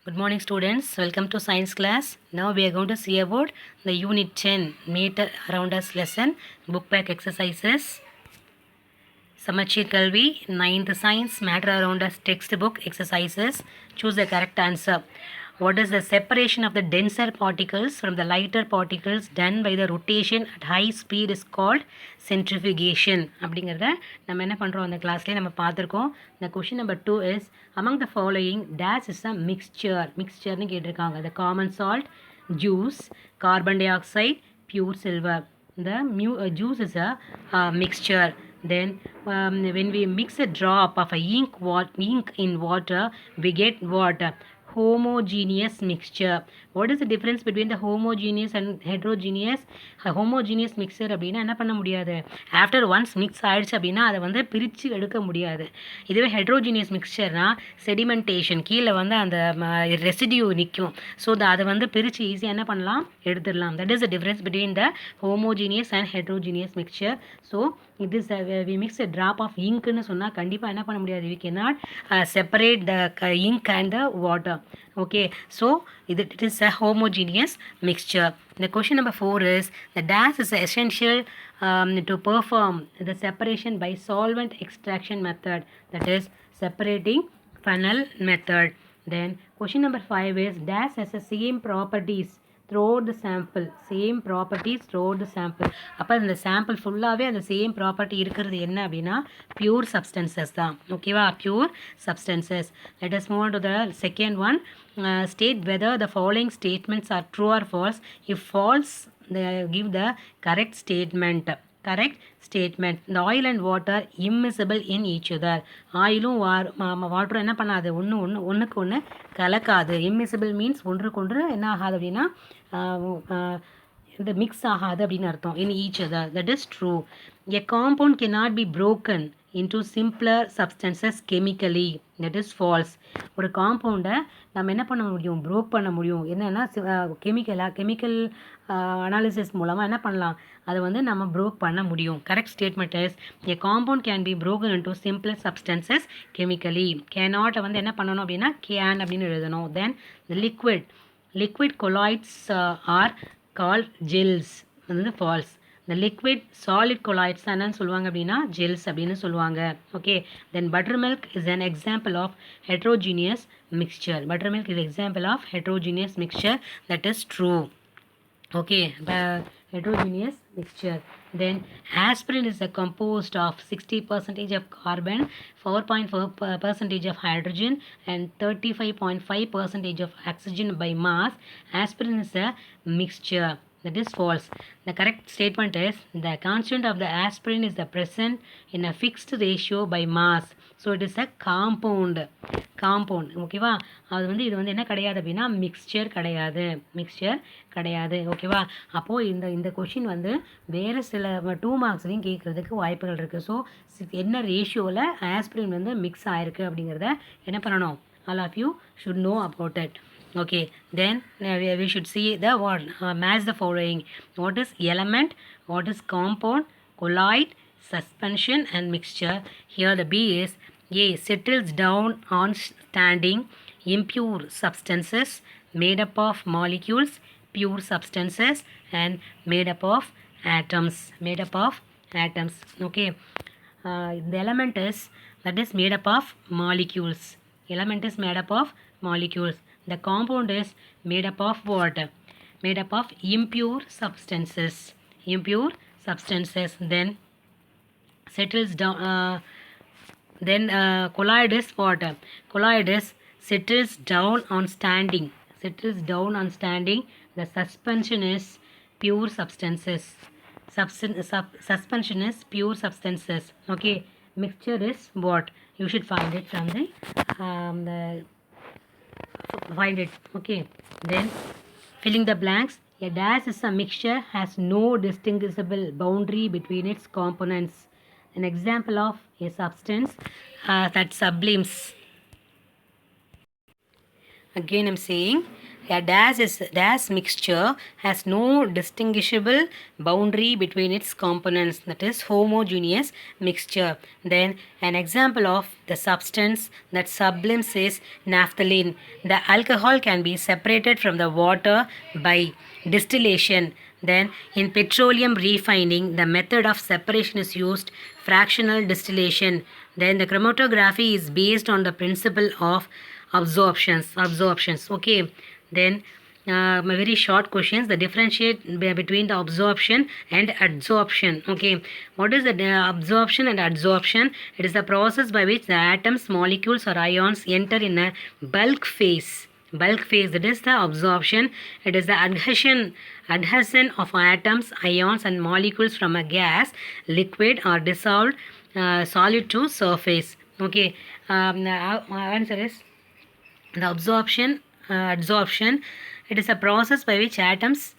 Good morning students, welcome to science class. Now we are going to see about the unit 10 meter around us lesson, book back exercises. Samachir Kalvi, 9th science, matter around us textbook exercises. Choose the correct answer. What is the separation of the denser particles from the lighter particles done by the rotation at high speed is called centrifugation அப்படிங்கிறத நம்ம என்ன பண்ணுறோம் அந்த கிளாஸ்லேயே நம்ம பார்த்துருக்கோம். இந்த question number 2 is among the following dash is a மிக்ஸ்சர்னு கேட்டிருக்காங்க. the common salt, juice, carbon dioxide, pure silver. The juice is a mixture. Then when we mix a drop of a ink in water, we get what? Homogeneous mixture. What is the difference between the homogeneous and heterogeneous? Homogeneous mixture அப்படின்னா என்ன பண்ண முடியாது, after once mix ஆயிடுச்சு அப்படின்னா அதை வந்து பிரித்து எடுக்க முடியாது. இதுவே ஹெட்ரோஜீனியஸ் மிக்சர்னா செடிமெண்டேஷன், கீழே வந்து அந்த ரெசிடியூ நிற்கும். ஸோ அதை வந்து பிரித்து ஈஸியாக என்ன பண்ணலாம், எடுத்துடலாம். That is the difference between the homogeneous and heterogeneous mixture. So it is we mix a drop of ink ன்னு சொன்னா கண்டிப்பா என்ன பண்ண முடியாது, we cannot separate the ink and the water. Okay, so it is a homogeneous mixture. The question number 4 is the dash is essential to perform the separation by solvent extraction method, that is separating funnel method. Then question number 5 is dash has the same properties throughout the sample. Same properties throughout the sample. அப்போ இந்த sample ஃபுல்லாகவே அந்த same property இருக்கிறது என்ன அப்படின்னா pure substances தான். ஓகேவா, pure substances. Let us move on to the second one. State whether the following statements are true or false. If false, they give the correct statement. Correct statement. இந்த oil and water immiscible in each other. ஆயிலும் வாட்டரும் என்ன பண்ணாது, ஒன்றுக்கு ஒன்று கலக்காது. Immiscible means ஒன்றுக்கு ஒன்று என்ன ஆகாது அப்படின்னா இந்த மிக்ஸ் ஆகாது அப்படின்னு அர்த்தம். இன் each other, that is true. A compound cannot be broken into simpler substances chemically, that is false. ஒரு காம்பவுண்டை நம்ம என்ன பண்ண முடியும், ப்ரோக் பண்ண முடியும். என்னென்னா கெமிக்கல் அனாலிசிஸ் மூலமாக என்ன பண்ணலாம், அதை வந்து நம்ம ப்ரோக் பண்ண முடியும். Correct statement is a compound can be broken into simpler substances chemically. கேனாட்டை வந்து என்ன பண்ணணும் அப்படின்னா கேன் அப்படின்னு எழுதணும். Then liquid colloids are called gels, அது வந்து ஃபால்ஸ். இந்த லிக்விட் சாலிட் கொலாய்ட்ஸ் என்னன்னு சொல்லுவாங்க அப்படின்னா ஜெல்ஸ் அப்படின்னு சொல்லுவாங்க. Okay, then butter milk is an example of heterogeneous mixture. Buttermilk is example of heterogeneous mixture, that is true. Okay, heterogeneous mixture. Then aspirin is composed of 60% of carbon, 4.4% of hydrogen and 35.5% of oxygen by mass. Aspirin is a mixture, that is false. The correct statement is the constant of the aspirin is the present in a fixed ratio by mass. So it is a compound. ஓகேவா, அது வந்து இது வந்து என்ன கிடையாது அப்படின்னா mixture கிடையாது. ஓகேவா, அப்போது இந்த கொஷின் வந்து வேறு சில 2 மார்க்ஸ்லையும் கேட்குறதுக்கு வாய்ப்புகள் இருக்குது. ஸோ என்ன ரேஷியோவில் ஆஸ்பிரின் வந்து மிக்ஸ் ஆயிருக்கு அப்படிங்கிறத என்ன பண்ணணும், all of you should know about it. Okay, then we should see the what match the following. What is element, what is compound, colloid, suspension and mixture. Here the B is A, settles down on standing. Impure substances made up of molecules, pure substances and made up of atoms. Okay, the element is that is made up of molecules. Element is made up of molecules. The compound is made up of what? Made up of impure substances. Then settles down. Then colloid is what? Colloid is settles down on standing. The suspension is pure substances. Suspension is pure substances. Okay, mixture is what? You should find it from the find it. Okay, then filling the blanks. A dash is a mixture has no distinguishable boundary between its components. An example of a substance that sublimes. Again I'm saying A dash mixture has no distinguishable boundary between its components, that is homogeneous mixture. Then an example of the substance that sublimes is naphthalene. The alcohol can be separated from the water by distillation. Then in petroleum refining, the method of separation is used fractional distillation. Then the chromatography is based on the principle of absorptions. Okay. Then very short questions. The differentiate between the absorption and adsorption. Okay, what is the absorption and adsorption? It is the process by which the atoms, molecules or ions enter in a bulk phase. That is the absorption. It is the adhesion of atoms, ions and molecules from a gas, liquid or dissolved solid to surface. Okay, answer is the adsorption. It is a process by which atoms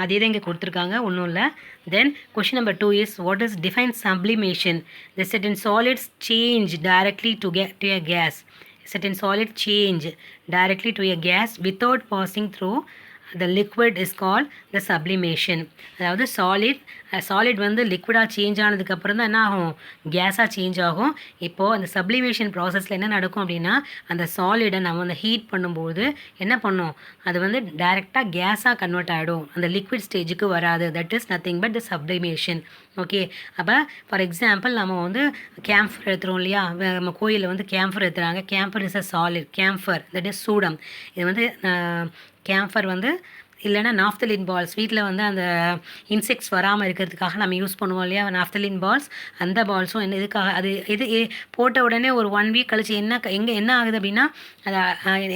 அதே தான் இங்கே கொடுத்துருக்காங்க, ஒன்றும் இல்லை. Then question number 2 is what is define sublimation? The certain solids change directly to a gas. Certain solid change directly to a gas without passing through the liquid is called the sublimation. அதாவது solid வந்து லிக்விடாக change ஆனதுக்கப்புறம் தான் என்ன ஆகும், கேஸாக change ஆகும். இப்போது அந்த சப்ளிமேஷன் ப்ராசஸில் என்ன நடக்கும் அப்படின்னா, அந்த சாலிடை நம்ம அந்த ஹீட் பண்ணும்போது என்ன பண்ணும், அது வந்து டைரெக்டாக கேஸாக கன்வெர்ட் ஆகிடும், அந்த லிக்விட் ஸ்டேஜுக்கு வராது. That is nothing but the sublimation. Okay, அப்போ ஃபார் எக்ஸாம்பிள் நம்ம வந்து கேம்ஃபர் எடுத்துகிறோம் இல்லையா, நம்ம கோயிலில் வந்து கேம்ஃபர் எடுத்துகிறாங்க. Camphor is a solid. Camphor that is சூடம். இது வந்து கேம்ஃபர் வந்து இல்லைன்னா நாஃப்தலின் பால்ஸ், வீட்டில் வந்து அந்த இன்செக்ட்ஸ் வராமல் இருக்கிறதுக்காக நம்ம யூஸ் பண்ணுவோம் இல்லையா நாஃப்தலின் பால்ஸ். அந்த பால்ஸும் என்ன இதுக்காக, அது இது போட்ட உடனே ஒரு 1 வீக் கழிச்சு என்ன ஆகுது அப்படின்னா, அது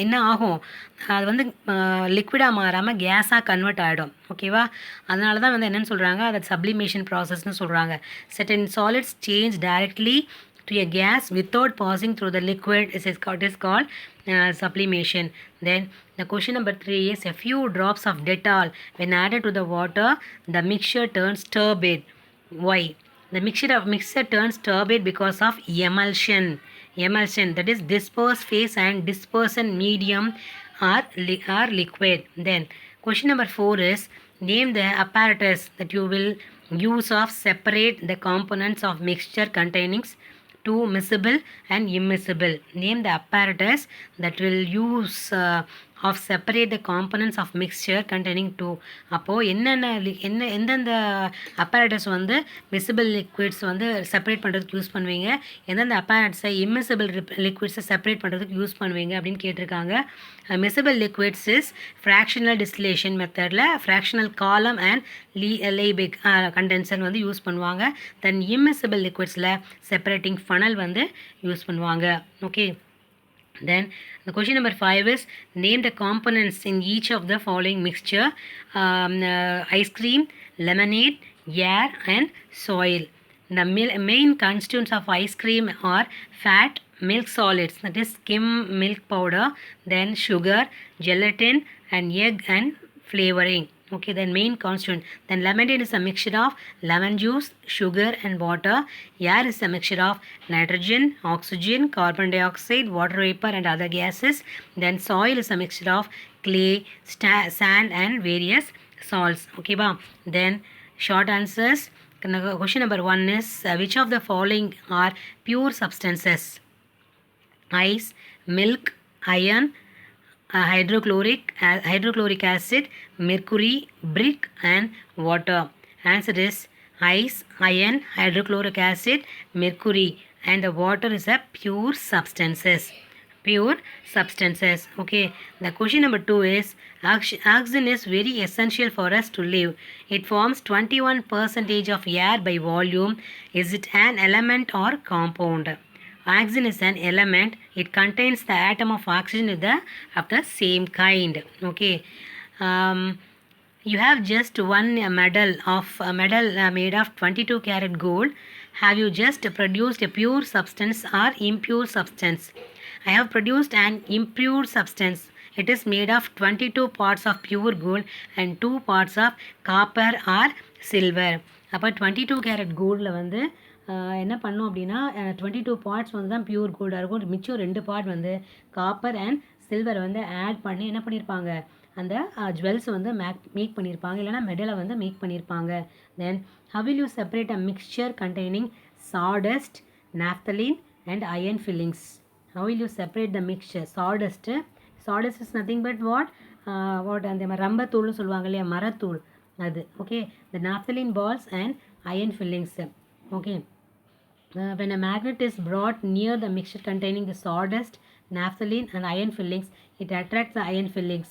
என்ன ஆகும், அது வந்து லிக்விடாக மாறாமல் கேஸாக கன்வெர்ட் ஆகிடும். ஓகேவா, அதனால தான் வந்து என்னென்னு சொல்கிறாங்க, அதை சப்ளிமேஷன் ப்ராசஸ்னு சொல்கிறாங்க. certain solids change directly to a gas without passing through the liquid is called sublimation. Then the question number 3 is a few drops of Dettol when added to the water, the mixture turns turbid. Why? The mixture turns turbid because of emulsion, that is dispersed phase and dispersion medium are liquid. Then question number 4 is name the apparatus that you will use of separate the components of mixture containing two miscible and immiscible. Name the apparatus that will use of separate the components of mixture containing two. அப்போது எந்தெந்த apparatus வந்து miscible liquids வந்து separate பண்ணுறதுக்கு use பண்ணுவீங்க, எந்தெந்த apparatusஐ immiscible liquidsஐ separate பண்ணுறதுக்கு use பண்ணுவீங்க அப்படின்னு கேட்டிருக்காங்க. miscible liquids is fractional distillation மெத்தடில் fractional column and Liebig condenser வந்து யூஸ் பண்ணுவாங்க. தென் immiscible liquidsல separating funnel வந்து யூஸ் பண்ணுவாங்க. Okay, then the question number 5 is name the components in each of the following mixture: ice cream, lemonade, air and soil. The main constituents of ice cream are fat, milk solids, that is skim milk powder, then sugar, gelatin and egg and flavoring. Okay, then main constituent. Then lemonade is a mixture of lemon juice, sugar and water. Air is a mixture of nitrogen, oxygen, carbon dioxide, water vapor and other gases. Then soil is a mixture of clay, sand and various salts. Okay ba. Then short answers. Question number 1 is which of the following are pure substances? Ice, milk, iron, hydrochloric acid, mercury, brick and water. Answer is ice, iron, hydrochloric acid, mercury and the water is a pure substances. Okay, the question number 2 is oxygen is very essential for us to live. It forms 21% of air by volume. Is it an element or compound? Oxygen is an element. It contains the atom of oxygen of the same kind. Okay, you have just one medal made of 22 karat gold. Have you just produced a pure substance or impure substance? I have produced an impure substance. It is made of 22 parts of pure gold and 2 parts of copper or silver. அப்போ 22 carrot கோல்டில் வந்து என்ன பண்ணும் அப்படின்னா 22 parts வந்து தான் pure கோல்டாக இருக்கும். மிச்சம் 2 பார்ட் வந்து காப்பர் அண்ட் சில்வர் வந்து ஆட் பண்ணி என்ன பண்ணியிருப்பாங்க, அந்த ஜுவல்ஸ் வந்து மேக் பண்ணியிருப்பாங்க, இல்லைனா மெடலை வந்து மேக் பண்ணியிருப்பாங்க. தென் how will you separate a mixture containing sawdust, naphthalene and iron fillings? How will you separate the mixture? Sawdust is nothing but what அந்த ரம்பத்தூள்னு சொல்லுவாங்க இல்லையா, மரத்தூள் அது. Okay, the naphthalene balls and iron fillings. Okay, when a magnet is brought near the mixture containing the sawdust, naphthalene and iron fillings, it attracts the iron fillings.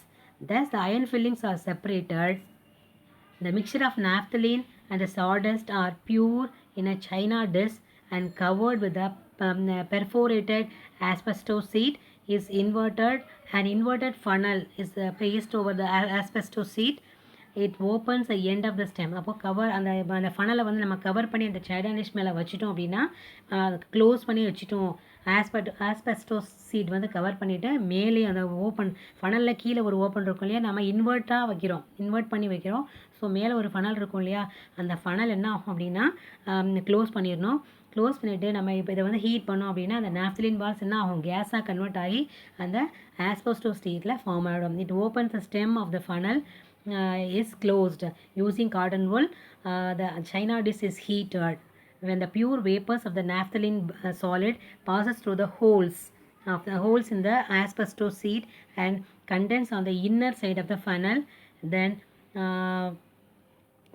Thus the iron fillings are separated. The mixture of naphthalene and the sawdust are pure in a china dish and covered with a perforated asbestos sheet is inverted. An inverted funnel is placed over the asbestos sheet. It opens the end of the stem. அப்போ cover அந்த ஃபனலை வந்து நம்ம cover பண்ணி அந்த China dish மேலே வச்சுட்டோம் அப்படின்னா, close பண்ணி வச்சுட்டோம், ஆஸ்பெஸ்டோஸ் சீட் வந்து கவர் பண்ணிவிட்டு மேலே அந்த ஓப்பன் ஃபனலில் கீழே ஒரு ஓப்பன் இருக்கும் இல்லையா, நம்ம இன்வெர்ட் பண்ணி வைக்கிறோம். ஸோ மேலே ஒரு ஃபனல் இருக்கும் இல்லையா, அந்த ஃபனல் என்ன ஆகும் அப்படின்னா க்ளோஸ் பண்ணிடணும். க்ளோஸ் பண்ணிவிட்டு நம்ம இப்போ இதை வந்து ஹீட் பண்ணோம் அப்படின்னா அந்த நாப்தலின் பால்ஸ் என்ன ஆகும், கேஸாக கன்வெர்ட் ஆகி அந்த ஆஸ்பெஸ்டோஸ் ஸ்டீட்டில் ஃபார்ம் ஆகிடும். It opens the stem of the funnel is closed. Using cotton wool, the china dish is heated. When the pure vapors of the naphthalene solid passes through the holes in the asbestos sheet and condense on the inner side of the funnel, then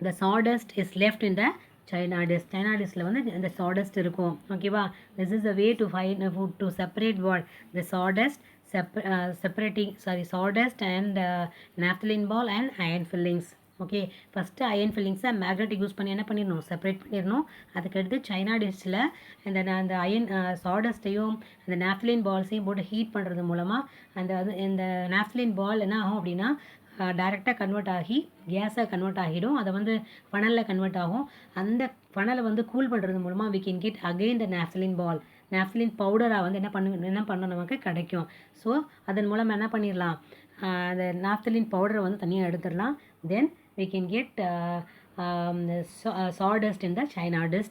the sawdust is left in the china dish. China dishல வந்து இந்த sawdust இருக்கும். ஓகேவா, this is the way to separate what the sawdust, sawdust and naphthalene ball and iron fillings. Okay, first iron ஃபில்லிங்ஸை magnetic use பண்ணி என்ன பண்ணிடணும், separate பண்ணிடணும். அதுக்கடுத்து சைனா டிஷ்ஷில் அந்த அயன் சாடஸ்ட்டையும் அந்த நாப்தலின் பால்ஸையும் போட்டு ஹீட் பண்ணுறது மூலமாக இந்த நாப்தலின் பால் என்ன ஆகும் அப்படின்னா டைரெக்டாக கன்வெர்ட் ஆகி கேஸாக கன்வெர்ட் ஆகிடும். அதை வந்து ஃபனலில் கன்வெர்ட் ஆகும். அந்த ஃபனலை வந்து கூல் பண்ணுறது மூலமாக we can get again the naphthalene ball. Naphthalene பவுடராக வந்து என்ன பண்ண நமக்கு கிடைக்கும். ஸோ அதன் மூலம் என்ன பண்ணிடலாம், அந்த நாப்தலின் பவுடரை வந்து தனியாக எடுத்துடலாம். தென் we can get sawdust in the china dish.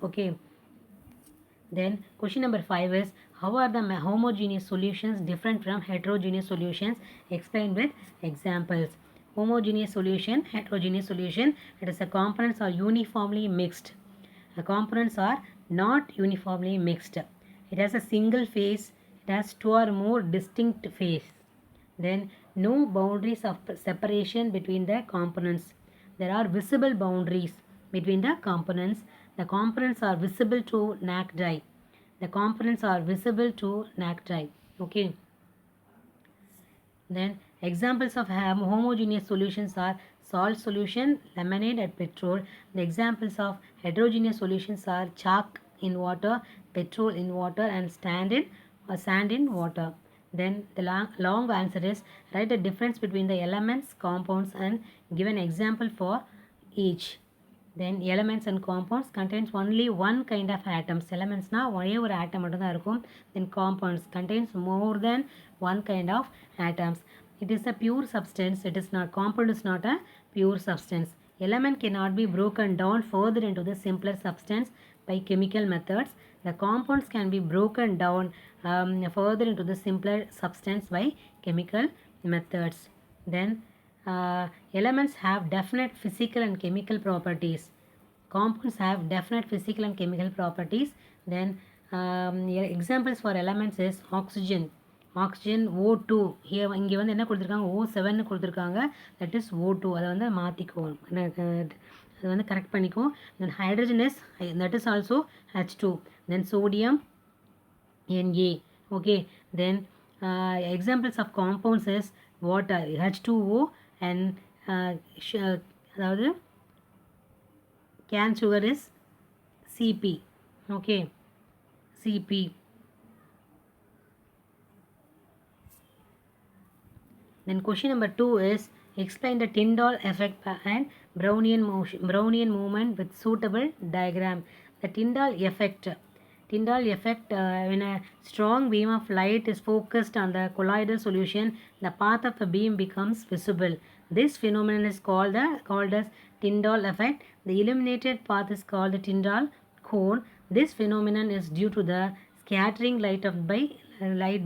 Okay, then question number 5 is, how are the homogeneous solutions different from heterogeneous solutions? Explain with examples. Homogeneous solution, heterogeneous solution, it is the components are uniformly mixed. The components are not uniformly mixed. It has a single phase. It has 2 or more distinct phases. Then no boundaries of separation between the components. There are visible boundaries between the components. The components are visible to naked eye. Okay. Then examples of homogeneous solutions are salt solution, lemonade, and petrol. The examples of heterogeneous solutions are chalk in water, petrol in water, and sand in water. Then the long answer is, write the difference between the elements, compounds, and give an example for each. Then elements and compounds contains only one kind of atoms. Elements na ஒரே ஒரு atom மட்டும் தான் இருக்கும். Then compounds contains more than one kind of atoms. It is a pure substance. Compound is not a pure substance. Element cannot be broken down further into the simpler substance by chemical methods. The compounds can be broken down further into the simpler substance by chemical methods. Then elements have definite physical and chemical properties. Compounds have definite physical and chemical properties. Then examples for elements is oxygen O2. here இங்கே வந்து என்ன கொடுத்துருக்காங்க, O7 கொடுத்துருக்காங்க, that is O2. அதை வந்து மாற்றிக்குவோம், அது வந்து correct பண்ணிக்குவோம். then hydrogen is, that is also H2. then sodium Na. Okay, then examples of compounds is water H2O and அதாவது can sugar is Cp. Okay, Cp. Then question number 2 is, explain the Tyndall effect and Brownian movement with suitable diagram. The Tyndall effect, when a strong beam of light is focused on the colloidal solution, the path of the beam becomes visible. This phenomenon is called as Tyndall effect. The illuminated path is called the Tyndall cone. This phenomenon is due to the scattering light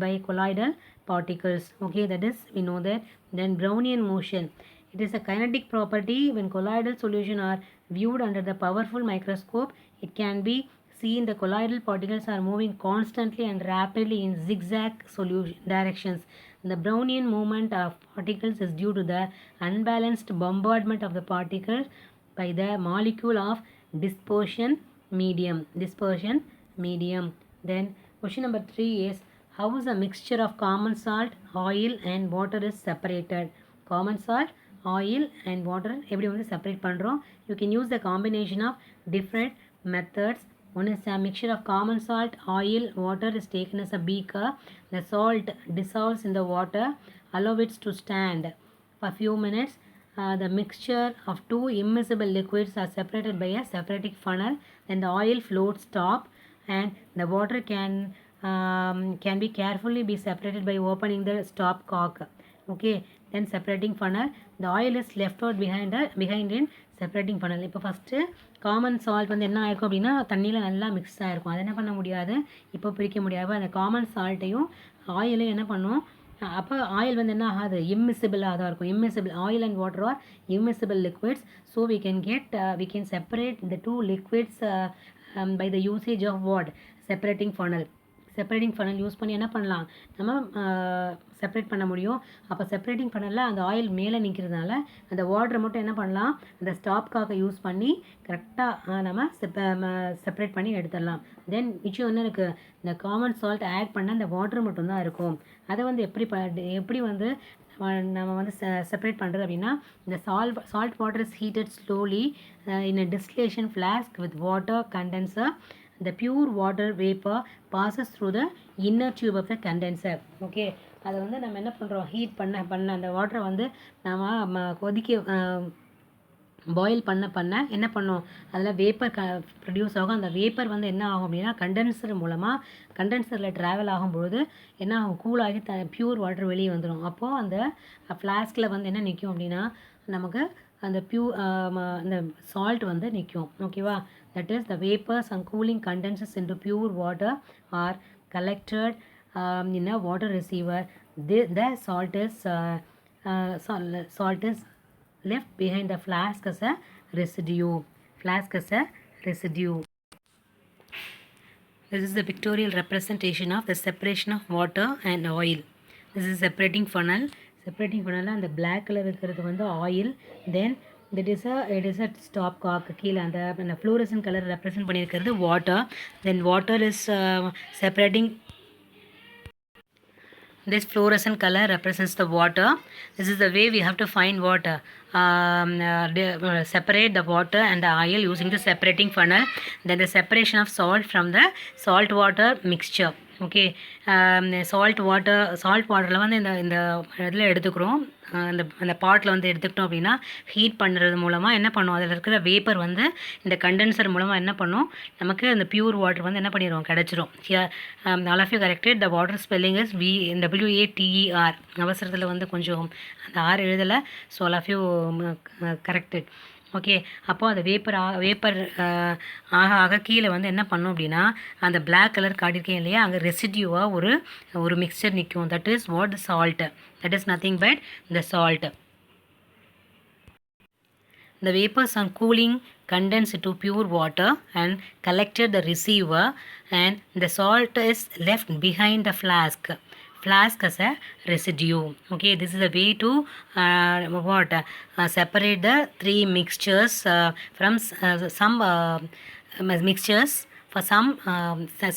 by colloidal particles. Okay, that is, we know that. Then Brownian motion. It is a kinetic property. When colloidal solution are viewed under the powerful microscope, it can be seen the colloidal particles are moving constantly and rapidly in zigzag solution directions. The Brownian movement of particles is due to the unbalanced bombardment of the particles by the molecule of dispersion medium. Then question number 3 is, how is a mixture of common salt, oil and water is separated? Common salt, oil and water எப்படி வந்து separate பண்ணுறோம்? You can use the combination of different methods. One is a mixture of common salt, oil, water is taken as a beaker. The salt dissolves in the water, allow it to stand for a few minutes. The mixture of two immiscible liquids are separated by a separating funnel. Then the oil floats top, and the water can be carefully be separated by opening the stop cock. Okay, then separating funnel, the oil is left out behind in separating funnel. இப்போ first common salt வந்து என்ன ஆயிருக்கும் அப்படின்னா தண்ணியில் நல்லா mix ஆகிருக்கும். அதை என்ன பண்ண முடியாது, இப்போ பிரிக்க முடியாது. அந்த காமன் சால்ட்டையும் ஆயிலையும் என்ன பண்ணும், அப்போ ஆயில் வந்து என்ன ஆகாது, இம்மிசிபிளாக தான் இருக்கும். Immiscible oil and water are immiscible liquids. So we can separate the two liquids by the usage of what, separating funnel use பண்ணி என்ன பண்ணலாம், நம்ம செப்பரேட் பண்ண முடியும். அப்போ செப்பரேட்டிங் ஃபனலில் அந்த ஆயில் மேலே நிற்கிறதுனால அந்த வாட்டரை மட்டும் என்ன பண்ணலாம், அந்த ஸ்டாப்காக யூஸ் பண்ணி கரெக்டாக நம்ம செப்பரேட் பண்ணி எடுத்துடலாம். தென் மிச்சம் என்ன இருக்குது, இந்த காமன் சால்ட் ஆட் பண்ண அந்த வாட்டர் மட்டும்தான் இருக்கும். அதை வந்து எப்படி வந்து நம்ம வந்து செப்பரேட் பண்ணுறது அப்படின்னா, இந்த salt water is heated slowly in a distillation flask with water condenser. The pure water vapor passes through the inner tube of the condenser. Okay, அதை வந்து நம்ம என்ன பண்ணுறோம், ஹீட் பண்ண அந்த வாட்டரை வந்து நம்ம பாயில் பண்ண என்ன பண்ணோம், அதில் வேப்பர் ப்ரொடியூஸ் ஆகும். அந்த வேப்பர் வந்து என்ன ஆகும் அப்படின்னா கண்டென்சரில் ட்ராவல் ஆகும்பொழுது என்ன ஆகும், கூலாகி பியூர் வாட்டர் வெளியே வந்துடும். அப்போது அந்த ஃப்ளாஸ்கில் வந்து என்ன நிற்கும் அப்படின்னா, நமக்கு அந்த அந்த சால்ட் வந்து நிற்கும். ஓகேவா, that is the vapors and cooling condenses into pure water are collected in a water receiver. The salt is left behind the flask as a residue. This is the pictorial representation of the separation of water and oil. This is separating funnel. அந்த black color இருக்கிறது வந்து oil. Then it is a stop cock. கீழே அந்த fluorescent color represent பண்ணியிருக்கிறது water. Then water is separating. This fluorescent color represents the water. This is the way we have to find water. Separate the water and the oil using the separating funnel. Then the separation of salt from the salt water mixture. Okay, salt வாட்டரில் வந்து இந்த இதில் எடுத்துக்கிறோம். அந்த பாட்டில் வந்து எடுத்துக்கிட்டோம் அப்படின்னா heat பண்ணுறது மூலமாக என்ன பண்ணும், அதில் இருக்கிற வேப்பர் வந்து இந்த கண்டென்சர் மூலமாக என்ன பண்ணும், நமக்கு அந்த பியூர் வாட்டர் வந்து என்ன பண்ணிடுவோம், கிடச்சிரும். All of you corrected. The water spelling is WATER. அவசரத்தில் வந்து கொஞ்சம் அந்த ஆர் எழுதலை. So all of you corrected. Okay, அப்போது அது வேப்பர் ஆக கீழே வந்து என்ன பண்ணும் அப்படின்னா, அந்த பிளாக் கலர் காட்டியிருக்கேன் இல்லையா, அங்கே ரெசிடியூவாக ஒரு மிக்சர் நிற்கும். That is what, salt. That is nothing but the salt. The vapors on cooling condensed to pure water and collected the receiver, and the salt is left behind the flask as a residue. Okay, this is a way to separate the three mixtures from some mixtures for some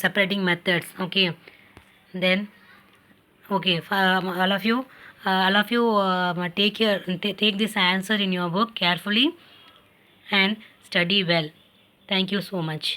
separating methods. Okay, then okay, all of you take this answer in your book carefully and study well. Thank you so much.